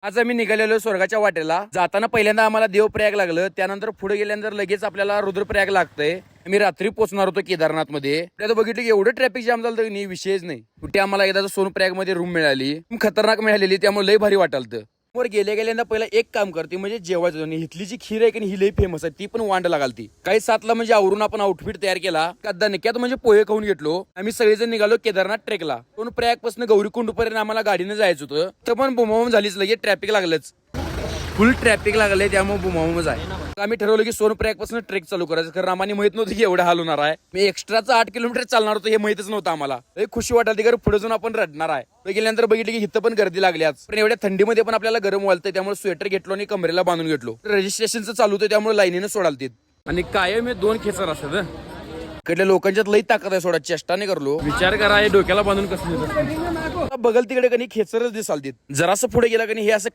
आज आम्ही निघालेलो स्वर्गाच्या वाटेला. जाताना पहिल्यांदा आम्हाला देवप्रयाग लागलं, त्यानंतर पुढे गेल्यानंतर लगेच आपल्याला रुद्रप्रयाग लागतंय. आम्ही रात्री पोहोचणार होतो केदारनाथ मध्ये. त्यात बघितलं की एवढं ट्रॅफिक जाम झालं तर विषयच नाही. कुठे आम्हाला एकदा सोनप्रयाग मध्ये रूम मिळाली, खतरनाक मिळालेली, त्यामुळे लय भारी वाटालतं. वर गेल्यानंतर पहिला एक काम करते म्हणजे जेवायचं. आणि इथली जी खीर आहे की ही लई फेमस आहे, ती पण वांड लागालती. काही 7ला म्हणजे आवरून आपण आउटफिट तयार केला. दणक्यात म्हणजे पोहे खाऊन घेतलो. आम्ही सगळेजण निघालो केदारनाथ ट्रेकला. पण प्रयाग पासून गौरीकुंड पर्यंत आम्हाला गाडीने जायचं होतं. तर पण बुमाबुम झालीच, लगेच ट्रॅफिक लागलंच. फुल ट्रॅफिक लागलंय, त्यामुळे बुमाबुमच आहे. आम्ही ठरवलं की सोनप्रयाग पासून ट्रेक चालू करायचं, कारण आम्हाला माहित नव्हतं की एवढं हाल होणार आहे. मी एक्स्ट्राचा 8 किलोमीटर चालणार होतो हे माहितच नव्हतं आम्हाला. खुशी वाटाली कारण पुढे जाऊन आपण रडणार आहे. गेल्यानंतर बघितलं की इथं पण गर्दी लागली आज. पण एवढ्या थंडीमध्ये पण आपल्याला गरम वालतंय, त्यामुळे स्वेटर घेतलो आणि कमरेला बांधून घेतलो. रजिस्ट्रेशनचं चालू होतं, त्यामुळे लाईनीनं सोडालतीत. आणि कायम हे 2 खेचर असतात. इकडल्या लोकांच्यात लई ताकद आहे, सोडा चेष्टा नाही करलो. विचार करा हे डोक्याला बांधून कसं बघल तिकडे कधी खेचरच दिसालतीत. जरासं पुढे गेला कधी हे असं